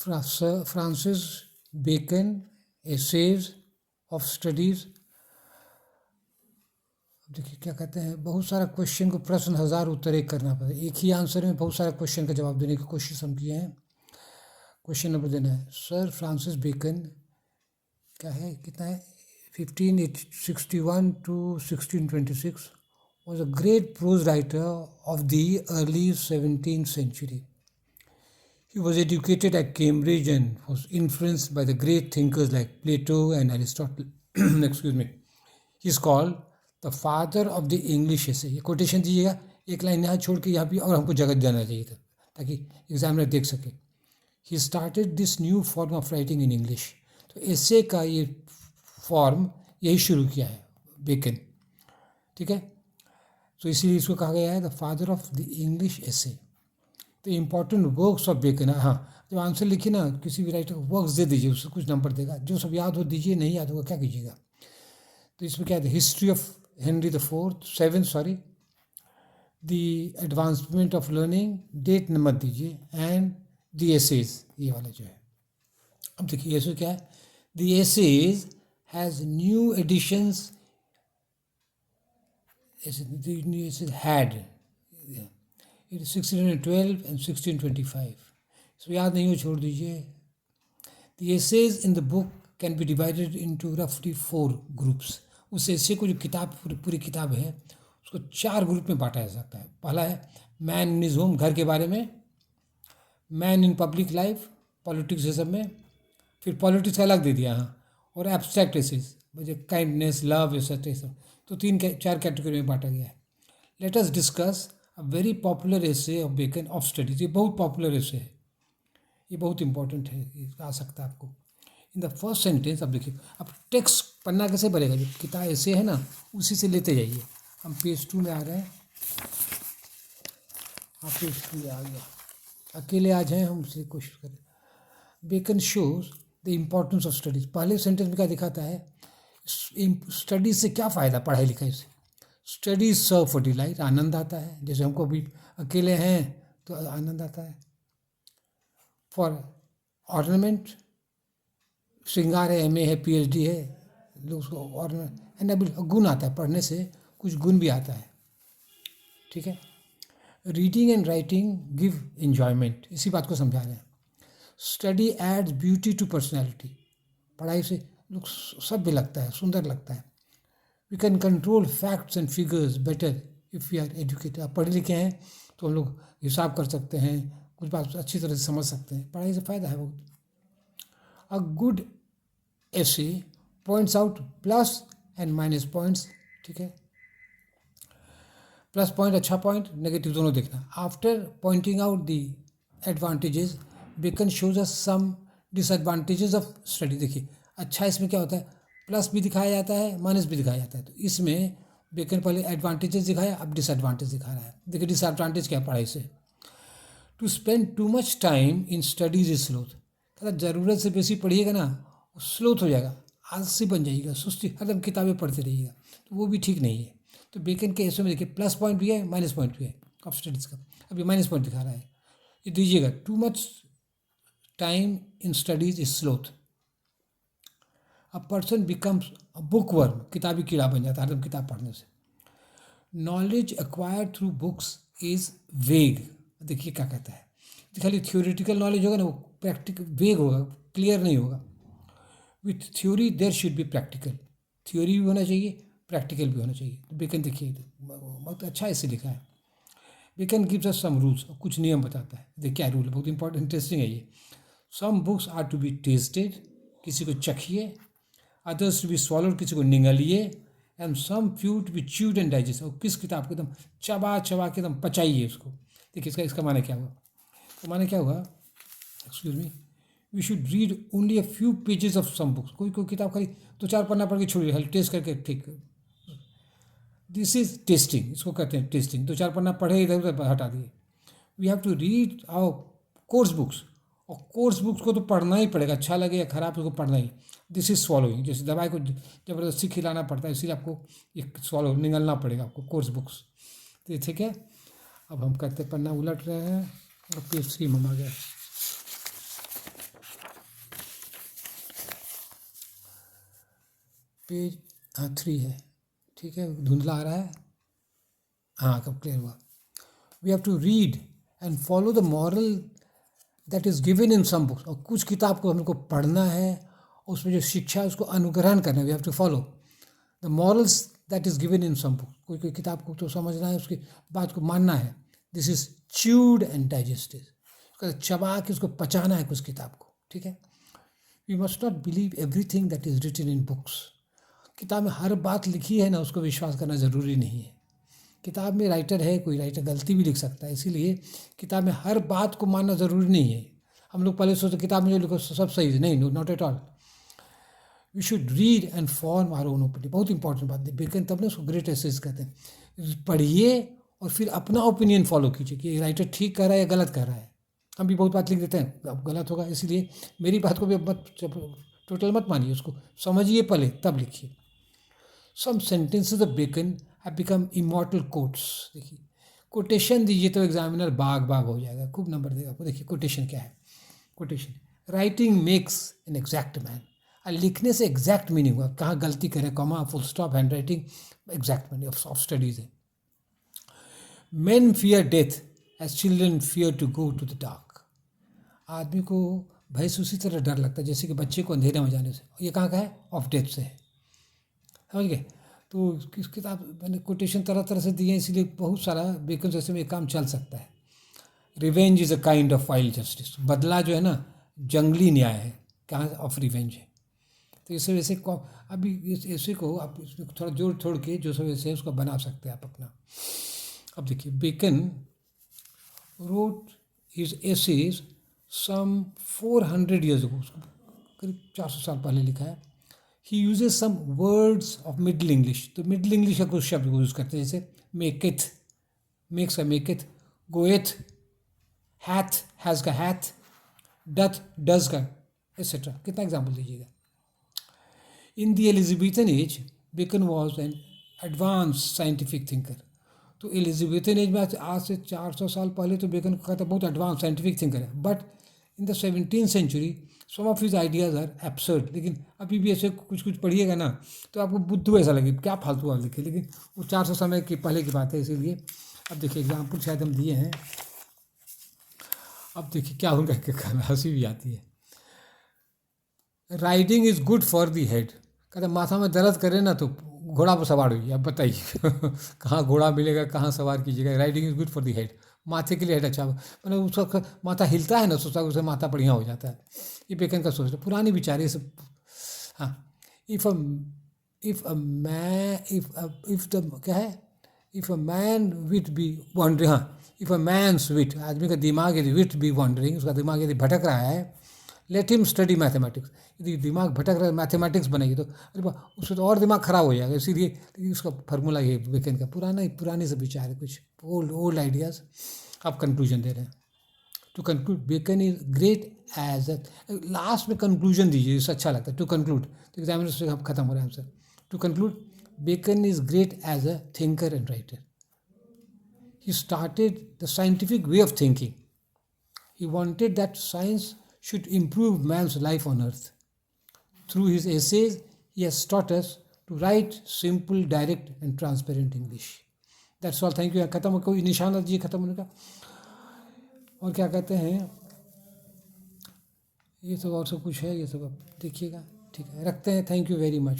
Francis Bacon essays of studies. देखिए क्या कहते हैं, बहुत सारा क्वेश्चन को प्रश्न हजार उत्तर एक करना पड़ता है, एक ही आंसर में बहुत सारा क्वेश्चन का जवाब देने की कोशिश हम किए हैं। क्वेश्चन नंबर देना है, सर फ्रांसिस बेकन क्या है, कितना है, 1561 to 1626 was a great prose writer of the early 17th century. He was educated at Cambridge and was influenced by the great thinkers like Plato and Aristotle. Excuse me. He is called the father of the English essay. ये quotation दीजिएगा, एक line यहाँ छोड़ के यहाँ भी, और हमको जगह जाना चाहिए था ताकि एग्जामिनर देख सके। He started this new form of writing in English. तो essay का ये फॉर्म यही शुरू किया है बेकन, ठीक है। तो इसीलिए इसको कहा गया है the father of the English essay. तो इम्पॉर्टेंट वर्क्स ऑफ बेकन, हाँ जब आंसर लिखिए ना किसी भी राइटर को वर्क्स दे दीजिए, उससे कुछ नंबर देगा, जो सब याद हो दीजिए, नहीं याद होगा क्या कीजिएगा। तो इसमें क्या है, history of Henry the seven sorry, the advancement of learning, date number दीजिए, एंड द एसेज, ये वाला जो है। अब देखिए एसे क्या है, the essays has new editions, the new essay had it is 1612 and 1625, इसको याद नहीं हो छोड़ दीजिए। The essays in the book can be divided into roughly 4 groups. उस एसे को जो किताब पूरी किताब है उसको 4 ग्रुप में बांटा जा सकता है। पहला है मैन इन हिज होम, घर के बारे में, man in public life, politics ये सब में, फिर पॉलिटिक्स का अलग दे दिया हाँ, और एब्स्ट्रैक्ट एसेज मुझे काइंडनेस, लव, ये सब, तो 4 कैटेगरी में बांटा गया है। Let us discuss a very popular essay of Bacon of studies. ये बहुत पॉपुलर एसे है, ये बहुत इंपॉर्टेंट है, ये आ सकता है आपको। इन द फर्स्ट सेंटेंस, अब देखिए, अब टेक्स्ट पन्ना कैसे भरेगा, जो किताब ऐसे है ना उसी से लेते जाइए। हम पेज 2 में आ रहे हैं, हाँ पेज 2 में आ गया, अकेले आ जाएँ हम, उससे कोशिश करें। Bacon shows the importance of studies. पहले सेंटेंस में क्या दिखाता है, स्टडीज से क्या फ़ायदा, पढ़ाई लिखाई से। स्टडीज सर्व फॉर डिलाइट, आनंद आता है, जैसे हमको भी अकेले हैं तो आनंद आता है। फॉर ऑर्नामेंट, श्रृंगार है, एमए है, पीएचडी है, लोग उसको ऑर्नामेंट, एंड गुण आता है, पढ़ने से कुछ गुण भी आता है, ठीक है। Reading and writing give enjoyment, इसी बात को समझा रहे हैं। Study adds beauty to personality, पढ़ाई से लोग सभ्य लगता है, सुंदर लगता है। We can control facts and figures better if we are educated. आप पढ़े लिखे हैं तो हम लोग हिसाब कर सकते हैं, कुछ बात अच्छी तरह से समझ सकते हैं, पढ़ाई से फ़ायदा है बहुत। A good essay points out plus and minus points, ठीक है। प्लस पॉइंट अच्छा पॉइंट, नेगेटिव दोनों देखना। After pointing out the advantages, Bacon shows us some disadvantages of study. देखिए अच्छा, इसमें क्या होता है, प्लस भी दिखाया जाता है, माइनस भी दिखाया जाता है। तो इसमें बेकन पहले एडवांटेजेस दिखाया, अब डिसएडवांटेज दिखा रहा है। देखिए डिसएडवांटेज क्या है पढ़ाई से, to spend too much time in studies is sloth. कहता ज़रूरत से बेसी पढ़िएगा ना स्लोथ हो जाएगा, आलसी बन जाइएगा, सुस्ती, हरदम किताबें पढ़ते रहिएगा, तो वो भी ठीक नहीं है। तो बेकन के ऐसे में देखिए प्लस पॉइंट भी है, माइनस पॉइंट भी है ऑफ स्टडीज़ का। अभी माइनस पॉइंट दिखा रहा है, ये दीजिएगा, to much time in studies is sloth. A person becomes a book worm, किताबी कीड़ा बन जाता है हरदम किताब पढ़ने से। Knowledge acquired through books is वेग, देखिए क्या कहता है, खाली थ्योरेटिकल नॉलेज होगा ना, वो प्रैक्टिकल वेग होगा, क्लियर नहीं होगा। With theory there should be practical, theory भी होना चाहिए, प्रैक्टिकल भी होना चाहिए। तो बेकन देखिए बहुत अच्छा ऐसे लिखा है। Bacon gives us some rules, कुछ नियम बताता है। देखिए क्या रूल है, बहुत इंपॉर्टेंट इंटरेस्टिंग है ये। Some books are to be tasted, किसी को चखिए, अदर्स टू बी स्वॉलोड, किसी को निगलिए, and some few to be chewed and digest, और किस किताब को एकदम चबा चबा के एकदम पचाइए उसको। देखिए इसका माने क्या हुआ, तो माने क्या हुआ, excuse me, we should read only a few pages of some books. कोई किताब खाली 2-4 पन्ना पढ़ के छोड़िए, हल टेस्ट करके, ठीक। दिस इज टेस्टिंग, इसको कहते हैं टेस्टिंग। 2-4 पन्ना पढ़े इधर उधर हटा दिए। We have to read our course books, और कोर्स बुक्स को तो पढ़ना ही पड़ेगा, अच्छा लगे या खराब, उसको पढ़ना ही। दिस इज स्वॉलोइंग, जैसे दवाई को ज़बरदस्ती खिलाना पड़ता है, इसीलिए आपको एक स्वॉलो निगलना पड़ेगा आपको, कोर्स बुक्स। तो ठीक है, अब हम कहते पन्ना उलट रहे हैं और पेज 3 में आ गया। पेज, हाँ 3 है, ठीक है, धुंधला आ रहा है, हाँ कब क्लियर हुआ। We have to read and follow the moral that is given in some books, और कुछ किताब को हमको पढ़ना है, उसमें जो शिक्षा है उसको अनुग्रहण करना है, we have to follow the morals that is given in some book. कोई कोई किताब को तो समझना है, उसकी बात को मानना है। This is chewed and digested, उसका चबा के उसको पचाना है कुछ किताब को, ठीक है। We must not believe everything that is written in books. किताब में हर बात लिखी है ना, उसको विश्वास करना ज़रूरी नहीं है। किताब में राइटर है, कोई राइटर गलती भी लिख सकता है, इसीलिए किताब में हर बात को मानना ज़रूरी नहीं है। हम लोग पहले सोचते किताब में जो लिखो सब सही है, नहीं, not at all. We should read and form our own opinion, बहुत इंपॉर्टेंट बात है। बेकन तब ने उसको ग्रेट एसेस कहते हैं। पढ़िए और फिर अपना ओपिनियन फॉलो कीजिए कि राइटर ठीक कर रहा है या गलत कर रहा है। हम भी बहुत बात लिख देते हैं, अब गलत होगा, इसलिए मेरी बात को भी मत टोटल मत मानिए, उसको समझिए पहले तब लिखिए। Some sentences of Bacon have become immortal quotes. देखिए कोटेशन दीजिए तो एग्जामिनर बाग बाग हो जाएगा, खूब नंबर देगा आपको। देखिए कोटेशन क्या है। Quotation, writing makes an exact man. लिखने से एग्जैक्ट मीनिंग हुआ, कहाँ गलती करें, comma, full stop, hand writing, exact meaning of studies है। Men fear death as children fear to go to the dark. आदमी को भय से उसी तरह डर लगता है जैसे कि बच्चे को अंधेरे में जाने से। ये कहाँ का है? ऑफ डेथ से है, समझ गए। तो किस किताब मैंने कोटेशन तरह तरह से दिए हैं, इसलिए बहुत सारा बेकन जैसे में काम चल सकता है। Revenge is a kind of wild justice. बदला जो है ना, जंगली न्याय है, कहाँ ऑफ रिवेंज है। तो इस वजह से अभी इस ऐसे को आप इसमें थोड़ा जोड़ छोड़ के जो सब ऐसे है उसको बना सकते हैं आप अपना। अब देखिए Bacon wrote his essays some 400 years ago, उसको करीब 400 साल पहले लिखा है। He uses some words of Middle English, तो मिडिल इंग्लिश का कुछ शब्द यूज़ करते हैं, जैसे मेकिथ, मेक्स का मेकिथ, गोएथ, हैथ, हैज़ का हैथ, डथ, डज का, एक्सेट्रा। कितना एग्जाम्पल दीजिएगा। In the Elizabethan age Bacon was an advance scientific thinker. तो एलिजाबेथन एज में आज से 400 साल पहले तो बेकन का था बहुत एडवांस साइंटिफिक थिंकर है। But in the 17th century some of his ideas are absurd. लेकिन अभी भी ऐसे कुछ कुछ पढ़िएगा ना तो आपको बुद्धू ऐसा लगे, क्या फालतू आप लिखे, लेकिन वो 400 समय की पहले की बात है, इसीलिए। अब देखिए एग्जाम्पल शायद हम दिए हैं। अब देखिए क्या उनका हंसी भी आती है। Riding is good for the head, कहते माथा में दर्द करे ना तो घोड़ा पर सवार हुई। अब बताइए कहाँ घोड़ा मिलेगा, कहाँ सवार कीजिएगा। Riding is good for the head, माथे के लिए हेड अच्छा, मतलब उसका माथा हिलता है ना, सोचता है उससे माथा बढ़िया हो जाता है। ये बेकन का सोच है, पुरानी विचार ये सब। हाँ, if a man if the क्या है, if a man wit be wandering, हाँ, इफ़ अ मैन्स विट, आदमी का दिमाग यदि विट बी वॉन्डरिंग, उसका दिमाग यदि भटक रहा है, लेट हिम स्टडी मैथमेटिक्स। यदि दिमाग भटक रहा है, मैथमेटिक्स बनेगी तो अरे उससे तो और दिमाग खराब हो जाएगा। इसीलिए उसका फार्मूला ये बेकन का पुराने से विचार है, कुछ ओल्ड आइडियाज़। आप कंक्लूजन दे रहे हैं। To conclude Bacon is great as a, last में कंक्लूजन दीजिए, इससे अच्छा लगता है। टू कंक्लूड, तो एग्जामिनर से हम खत्म हो रहे हैं हमसे। To conclude, Bacon is great as a thinker and writer. He started the scientific way of thinking. He wanted that science should improve man's life on earth. Through his essays, he has taught us to write simple, direct, and transparent English. That's all. Thank you. खत्म, कोई निशान दीजिए खत्म होने का। और क्या कहते हैं, ये सब और सब कुछ है, ये सब आप देखिएगा। ठीक है, रखते हैं। Thank you very much.